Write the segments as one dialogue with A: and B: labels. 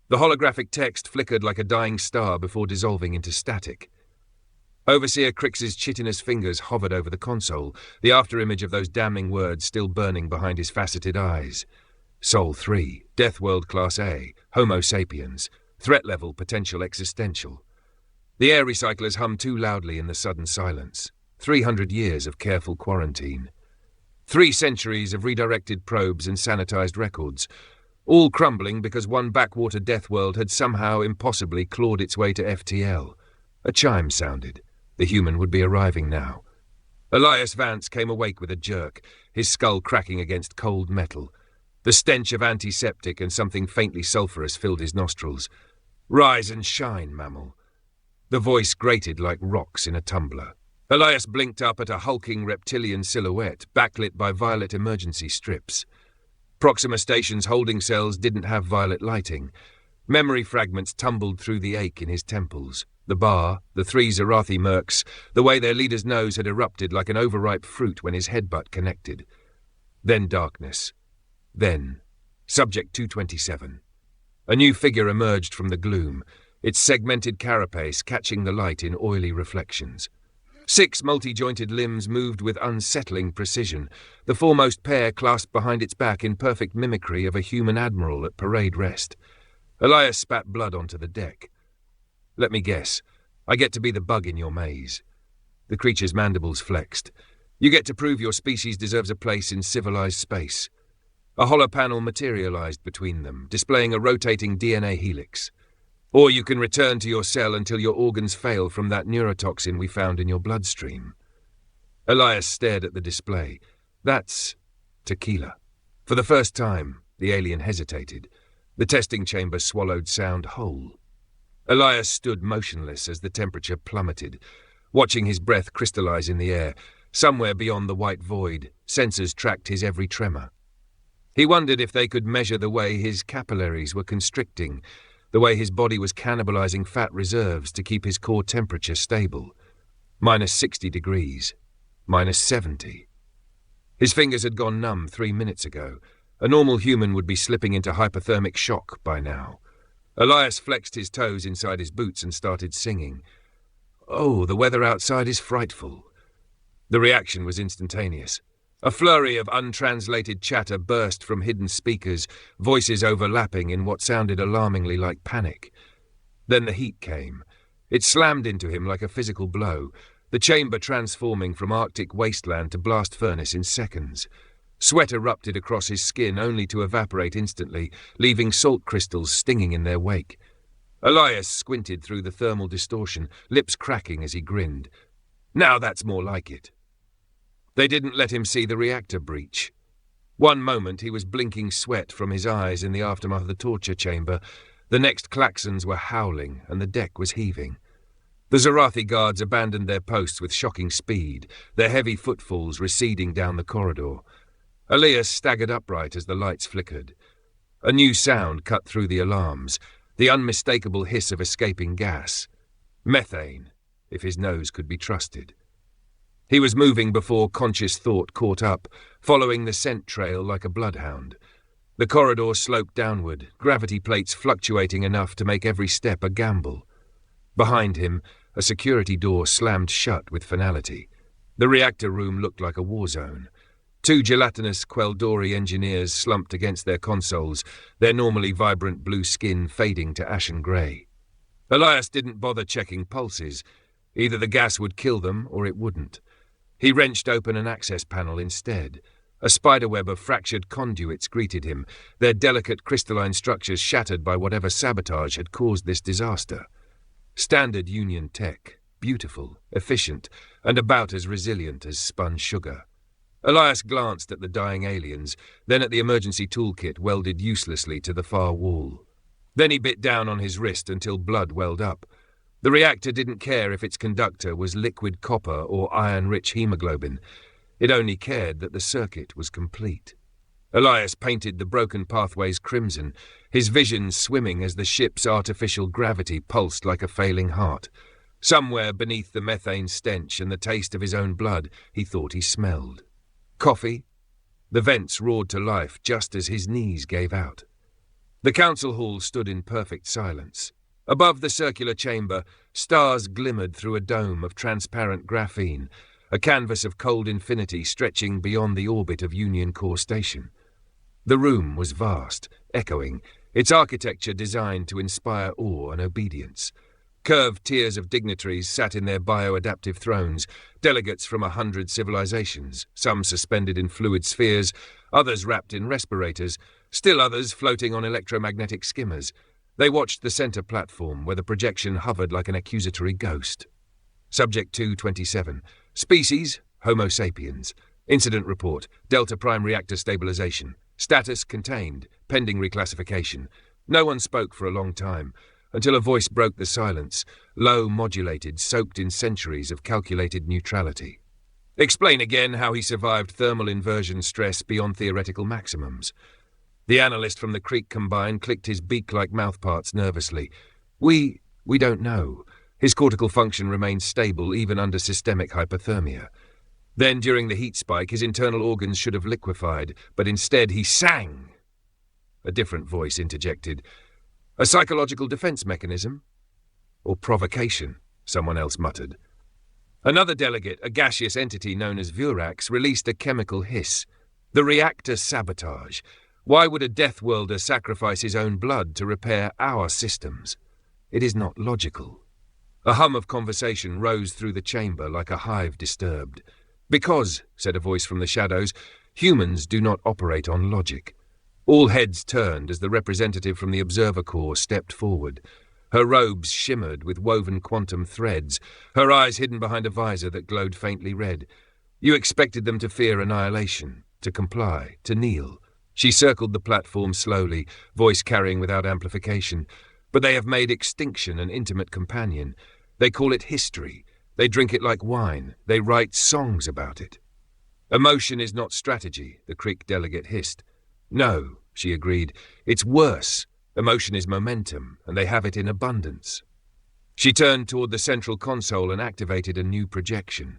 A: The holographic text flickered like a dying star before dissolving into static. Overseer Crix's chitinous fingers hovered over the console, the afterimage of those damning words still burning behind his faceted eyes. Sol 3, Deathworld-class A, Homo sapiens, threat level potential existential. The air recyclers hummed too loudly in the sudden silence. 300 years of careful quarantine. 3 centuries of redirected probes and sanitized records, all crumbling because one backwater death world had somehow impossibly clawed its way to FTL. A chime sounded. The human would be arriving now. Elias Vance came awake with a jerk, his skull cracking against cold metal. The stench of antiseptic and something faintly sulphurous filled his nostrils. "Rise and shine, mammal." The voice grated like rocks in a tumbler. Elias blinked up at a hulking reptilian silhouette, backlit by violet emergency strips. Proxima Station's holding cells didn't have violet lighting. Memory fragments tumbled through the ache in his temples. The bar, the 3 Zarathi mercs, the way their leader's nose had erupted like an overripe fruit when his headbutt connected. Then darkness. Then, Subject 227. A new figure emerged from the gloom, its segmented carapace catching the light in oily reflections. 6 multi-jointed limbs moved with unsettling precision, the foremost pair clasped behind its back in perfect mimicry of a human admiral at parade rest. Elias spat blood onto the deck. "Let me guess. I get to be the bug in your maze." The creature's mandibles flexed. "You get to prove your species deserves a place in civilized space." A hollow panel materialized between them, displaying a rotating DNA helix. "Or you can return to your cell until your organs fail from that neurotoxin we found in your bloodstream." Elias stared at the display. "That's tequila." For the first time, the alien hesitated. The testing chamber swallowed sound whole. Elias stood motionless as the temperature plummeted, watching his breath crystallize in the air. Somewhere beyond the white void, sensors tracked his every tremor. He wondered if they could measure the way his capillaries were constricting, the way his body was cannibalizing fat reserves to keep his core temperature stable. -60 degrees. -70. His fingers had gone numb 3 minutes ago. A normal human would be slipping into hypothermic shock by now. Elias flexed his toes inside his boots and started singing. "Oh, the weather outside is frightful." The reaction was instantaneous. A flurry of untranslated chatter burst from hidden speakers, voices overlapping in what sounded alarmingly like panic. Then the heat came. It slammed into him like a physical blow, the chamber transforming from Arctic wasteland to blast furnace in seconds. Sweat erupted across his skin only to evaporate instantly, leaving salt crystals stinging in their wake. Elias squinted through the thermal distortion, lips cracking as he grinned. "Now that's more like it." They didn't let him see the reactor breach. One moment he was blinking sweat from his eyes in the aftermath of the torture chamber. The next klaxons were howling and the deck was heaving. The Zarathi guards abandoned their posts with shocking speed, their heavy footfalls receding down the corridor. Elias staggered upright as the lights flickered. A new sound cut through the alarms, the unmistakable hiss of escaping gas. Methane, if his nose could be trusted. He was moving before conscious thought caught up, following the scent trail like a bloodhound. The corridor sloped downward, gravity plates fluctuating enough to make every step a gamble. Behind him, a security door slammed shut with finality. The reactor room looked like a war zone. 2 gelatinous Queldori engineers slumped against their consoles, their normally vibrant blue skin fading to ashen grey. Elias didn't bother checking pulses. Either the gas would kill them or it wouldn't. He wrenched open an access panel instead. A spiderweb of fractured conduits greeted him, their delicate crystalline structures shattered by whatever sabotage had caused this disaster. Standard Union tech, beautiful, efficient, and about as resilient as spun sugar. Elias glanced at the dying aliens, then at the emergency toolkit welded uselessly to the far wall. Then he bit down on his wrist until blood welled up. The reactor didn't care if its conductor was liquid copper or iron-rich hemoglobin. It only cared that the circuit was complete. Elias painted the broken pathways crimson, his vision swimming as the ship's artificial gravity pulsed like a failing heart. Somewhere beneath the methane stench and the taste of his own blood, he thought he smelled. Coffee? The vents roared to life just as his knees gave out. The council hall stood in perfect silence. Above the circular chamber, stars glimmered through a dome of transparent graphene, a canvas of cold infinity stretching beyond the orbit of Union Core Station. The room was vast, echoing, its architecture designed to inspire awe and obedience. Curved tiers of dignitaries sat in their bioadaptive thrones, delegates from 100 civilizations, some suspended in fluid spheres, others wrapped in respirators, still others floating on electromagnetic skimmers. They watched the center platform, where the projection hovered like an accusatory ghost. Subject 227. Species, Homo sapiens. Incident report, Delta Prime reactor stabilization. Status contained, pending reclassification. No one spoke for a long time, until a voice broke the silence, low, modulated, soaked in centuries of calculated neutrality. Explain again how he survived thermal inversion stress beyond theoretical maximums. The analyst from the Creek Combine clicked his beak-like mouthparts nervously. We don't know. His cortical function remained stable even under systemic hypothermia. Then, during the heat spike, his internal organs should have liquefied, but instead he sang. A different voice interjected. A psychological defense mechanism? Or provocation, someone else muttered. Another delegate, a gaseous entity known as Vurax, released a chemical hiss. The reactor sabotage. Why would a Deathworlder sacrifice his own blood to repair our systems? It is not logical. A hum of conversation rose through the chamber like a hive disturbed. Because, said a voice from the shadows, humans do not operate on logic. All heads turned as the representative from the Observer Corps stepped forward. Her robes shimmered with woven quantum threads, her eyes hidden behind a visor that glowed faintly red. You expected them to fear annihilation, to comply, to kneel. She circled the platform slowly, voice carrying without amplification. But they have made extinction an intimate companion. They call it history. They drink it like wine. They write songs about it. Emotion is not strategy, the Creek delegate hissed. No, she agreed. It's worse. Emotion is momentum, and they have it in abundance. She turned toward the central console and activated a new projection.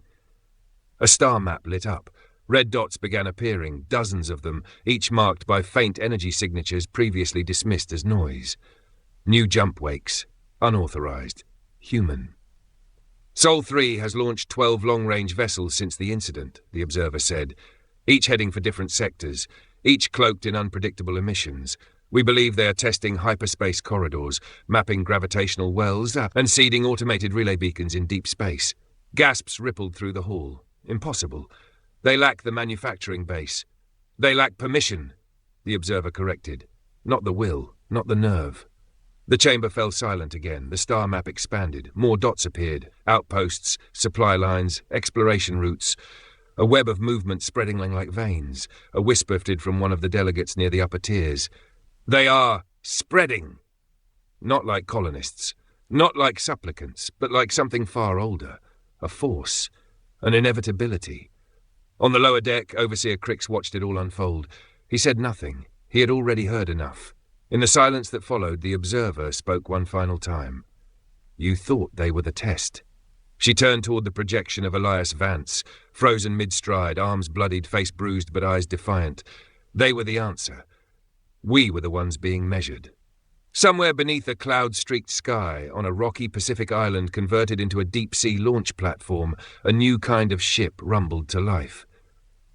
A: A star map lit up. Red dots began appearing, dozens of them, each marked by faint energy signatures previously dismissed as noise. New jump wakes. Unauthorized. Human. Sol 3 has launched 12 long-range vessels since the incident, the observer said, each heading for different sectors, each cloaked in unpredictable emissions. We believe they are testing hyperspace corridors, mapping gravitational wells, and seeding automated relay beacons in deep space. Gasps rippled through the hall. Impossible. They lack the manufacturing base. They lack permission, the observer corrected. Not the will, not the nerve. The chamber fell silent again. The star map expanded. More dots appeared. Outposts, supply lines, exploration routes. A web of movement spreading like veins. A whisper drifted from one of the delegates near the upper tiers. They are spreading. Not like colonists. Not like supplicants, but like something far older. A force. An inevitability. On the lower deck, Overseer Crix watched it all unfold. He said nothing. He had already heard enough. In the silence that followed, the observer spoke one final time. You thought they were the test. She turned toward the projection of Elias Vance, frozen mid-stride, arms bloodied, face bruised, but eyes defiant. They were the answer. We were the ones being measured. Somewhere beneath a cloud-streaked sky, on a rocky Pacific island converted into a deep-sea launch platform, a new kind of ship rumbled to life.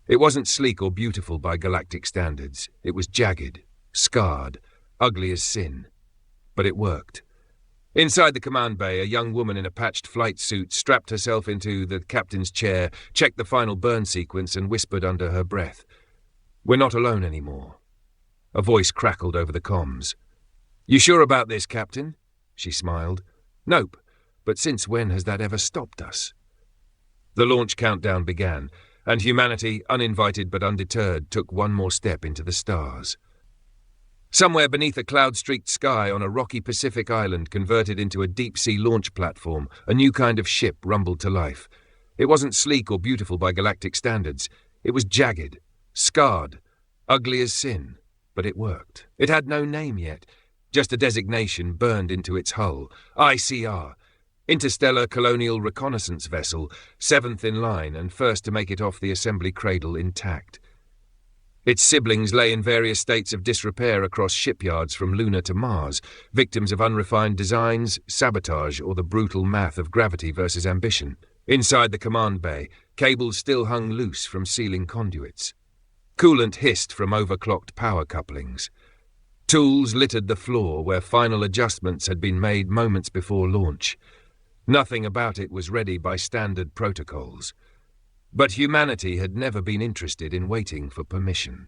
A: It wasn't sleek or beautiful by galactic standards. It was jagged, scarred, ugly as sin. But it worked. Inside the command bay, a young woman in a patched flight suit strapped herself into the captain's chair, checked the final burn sequence, and whispered under her breath, "We're not alone anymore." A voice crackled over the comms. "You sure about this, Captain?" She smiled. "Nope, but since when has that ever stopped us?" The launch countdown began, and humanity, uninvited but undeterred, took one more step into the stars. Somewhere beneath a cloud-streaked sky on a rocky Pacific island converted into a deep-sea launch platform, a new kind of ship rumbled to life. It wasn't sleek or beautiful by galactic standards. It was jagged, scarred, ugly as sin, but it worked. It had no name yet, just a designation burned into its hull. ICR, Interstellar Colonial Reconnaissance Vessel, 7th in line and first to make it off the assembly cradle intact. Its siblings lay in various states of disrepair across shipyards from Luna to Mars, victims of unrefined designs, sabotage, or the brutal math of gravity versus ambition. Inside the command bay, cables still hung loose from ceiling conduits. Coolant hissed from overclocked power couplings. Tools littered the floor where final adjustments had been made moments before launch. Nothing about it was ready by standard protocols. But humanity had never been interested in waiting for permission.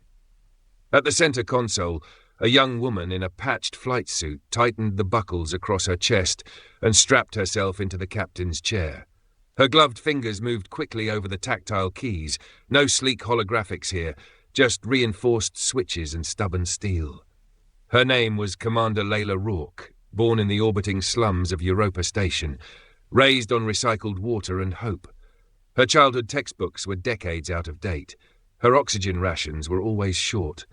A: At the center console, a young woman in a patched flight suit tightened the buckles across her chest and strapped herself into the captain's chair. Her gloved fingers moved quickly over the tactile keys. No sleek holographics here, just reinforced switches and stubborn steel. Her name was Commander Layla Rourke, born in the orbiting slums of Europa Station, raised on recycled water and hope. Her childhood textbooks were decades out of date. Her oxygen rations were always short.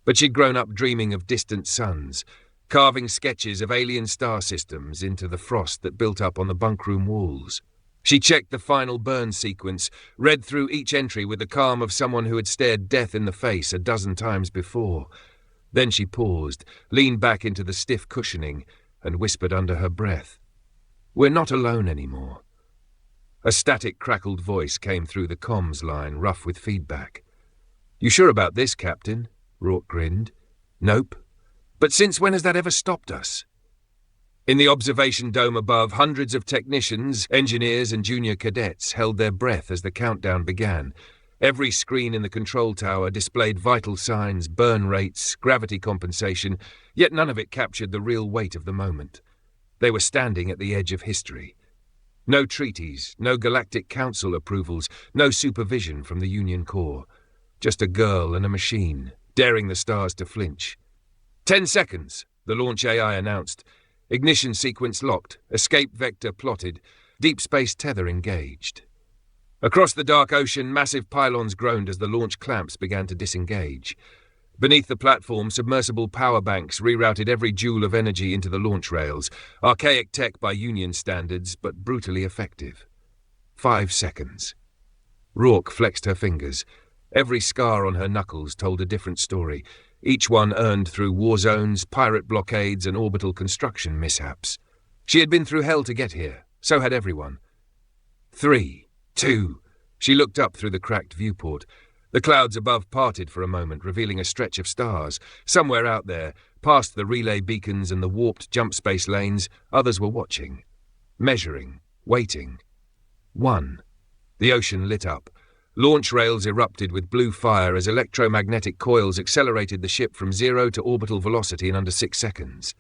A: But she'd grown up dreaming of distant suns, carving sketches of alien star systems into the frost that built up on the bunkroom walls. She checked the final burn sequence, read through each entry with the calm of someone who had stared death in the face a dozen times before. Then she paused, leaned back into the stiff cushioning, and whispered under her breath, "We're not alone anymore." A static, crackled voice came through the comms line, rough with feedback. "You sure about this, Captain?" Rourke grinned. "Nope. But since when has that ever stopped us?" In the observation dome above, hundreds of technicians, engineers and junior cadets held their breath as the countdown began. Every screen in the control tower displayed vital signs, burn rates, gravity compensation, yet none of it captured the real weight of the moment. They were standing at the edge of history. No treaties, no Galactic Council approvals, no supervision from the Union Corps. Just a girl and a machine, daring the stars to flinch. 10 seconds, the launch AI announced. Ignition sequence locked, escape vector plotted, deep space tether engaged. Across the dark ocean, massive pylons groaned as the launch clamps began to disengage. Beneath the platform, submersible power banks rerouted every joule of energy into the launch rails, archaic tech by Union standards, but brutally effective. 5 seconds. Rourke flexed her fingers. Every scar on her knuckles told a different story, each one earned through war zones, pirate blockades, and orbital construction mishaps. She had been through hell to get here. So had everyone. 3, 2. She looked up through the cracked viewport. The clouds above parted for a moment, revealing a stretch of stars. Somewhere out there, past the relay beacons and the warped jump space lanes, others were watching. Measuring. Waiting. 1. The ocean lit up. Launch rails erupted with blue fire as electromagnetic coils accelerated the ship from 0 to orbital velocity in under 6 seconds.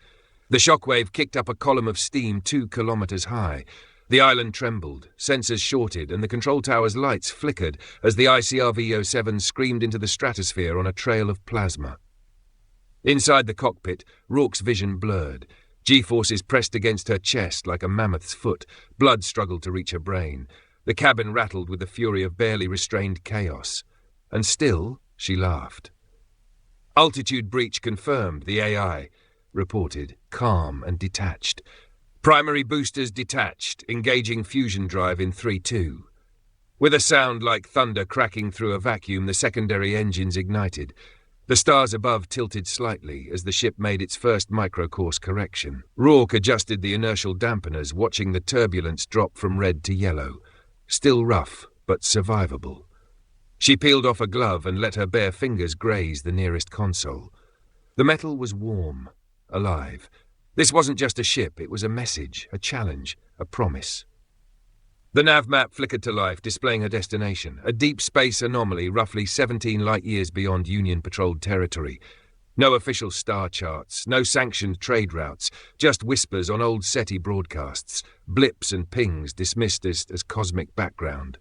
A: The shockwave kicked up a column of steam 2 kilometers high. The island trembled, sensors shorted, and the control tower's lights flickered as the ICRV-07 screamed into the stratosphere on a trail of plasma. Inside the cockpit, Rourke's vision blurred. G-forces pressed against her chest like a mammoth's foot. Blood struggled to reach her brain. The cabin rattled with the fury of barely restrained chaos. And still, she laughed. Altitude breach confirmed, the AI reported, calm and detached. Primary boosters detached, engaging fusion drive in 3-2. With a sound like thunder cracking through a vacuum, the secondary engines ignited. The stars above tilted slightly as the ship made its first micro-course correction. Rourke adjusted the inertial dampeners, watching the turbulence drop from red to yellow. Still rough, but survivable. She peeled off a glove and let her bare fingers graze the nearest console. The metal was warm, alive. This wasn't just a ship, it was a message, a challenge, a promise. The nav map flickered to life, displaying her destination, a deep space anomaly roughly 17 light-years beyond Union-patrolled territory. No official star charts, no sanctioned trade routes, just whispers on old SETI broadcasts, blips and pings dismissed as cosmic background.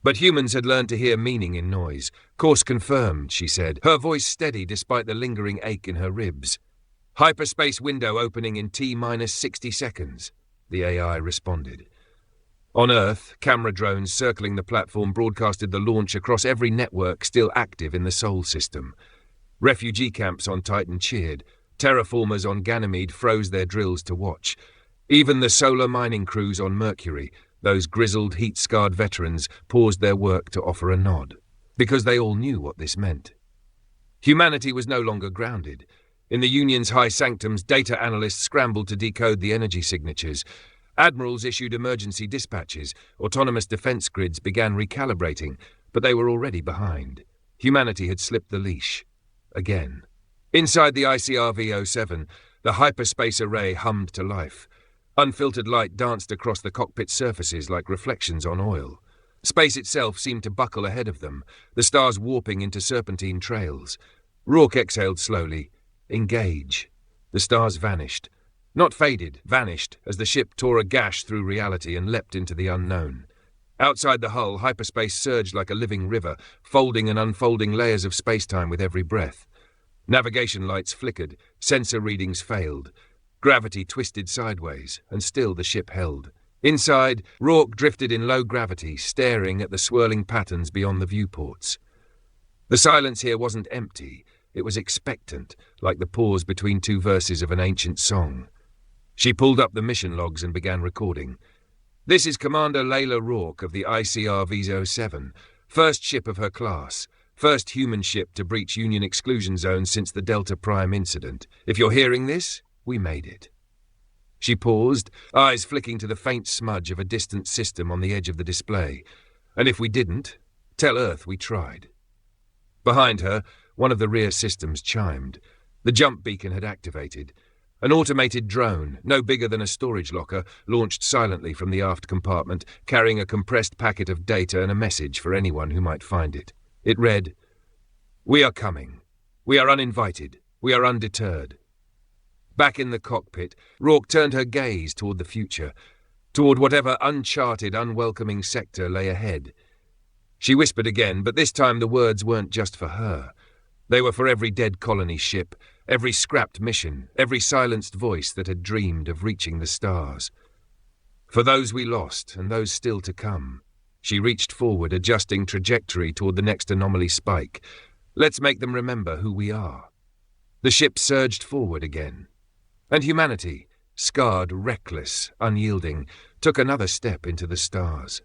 A: But humans had learned to hear meaning in noise. Course confirmed, she said, her voice steady despite the lingering ache in her ribs. Hyperspace window opening in T-minus 60 seconds, the AI responded. On Earth, camera drones circling the platform broadcasted the launch across every network still active in the Sol system. Refugee camps on Titan cheered. Terraformers on Ganymede froze their drills to watch. Even the solar mining crews on Mercury, those grizzled, heat-scarred veterans, paused their work to offer a nod, because they all knew what this meant. Humanity was no longer grounded. In the Union's high sanctums, data analysts scrambled to decode the energy signatures. Admirals issued emergency dispatches. Autonomous defense grids began recalibrating, but they were already behind. Humanity had slipped the leash. Again. Inside the ICRV-07, the hyperspace array hummed to life. Unfiltered light danced across the cockpit surfaces like reflections on oil. Space itself seemed to buckle ahead of them, the stars warping into serpentine trails. Rourke exhaled slowly. Engage. The stars vanished. Not faded, vanished, as the ship tore a gash through reality and leapt into the unknown. Outside the hull, hyperspace surged like a living river, folding and unfolding layers of spacetime with every breath. Navigation lights flickered, sensor readings failed. Gravity twisted sideways, and still the ship held. Inside, Rourke drifted in low gravity, staring at the swirling patterns beyond the viewports. The silence here wasn't empty. It was expectant, like the pause between two verses of an ancient song. She pulled up the mission logs and began recording. This is Commander Layla Rourke of the ICRV-07, first ship of her class, first human ship to breach Union exclusion zones since the Delta Prime incident. If you're hearing this, we made it. She paused, eyes flicking to the faint smudge of a distant system on the edge of the display. And if we didn't, tell Earth we tried. Behind her, one of the rear systems chimed. The jump beacon had activated. An automated drone, no bigger than a storage locker, launched silently from the aft compartment, carrying a compressed packet of data and a message for anyone who might find it. It read, "We are coming. We are uninvited. We are undeterred." Back in the cockpit, Rourke turned her gaze toward the future, toward whatever uncharted, unwelcoming sector lay ahead. She whispered again, but this time the words weren't just for her. They were for every dead colony ship, every scrapped mission, every silenced voice that had dreamed of reaching the stars. For those we lost and those still to come. She reached forward, adjusting trajectory toward the next anomaly spike. Let's make them remember who we are. The ship surged forward again. And humanity, scarred, reckless, unyielding, took another step into the stars.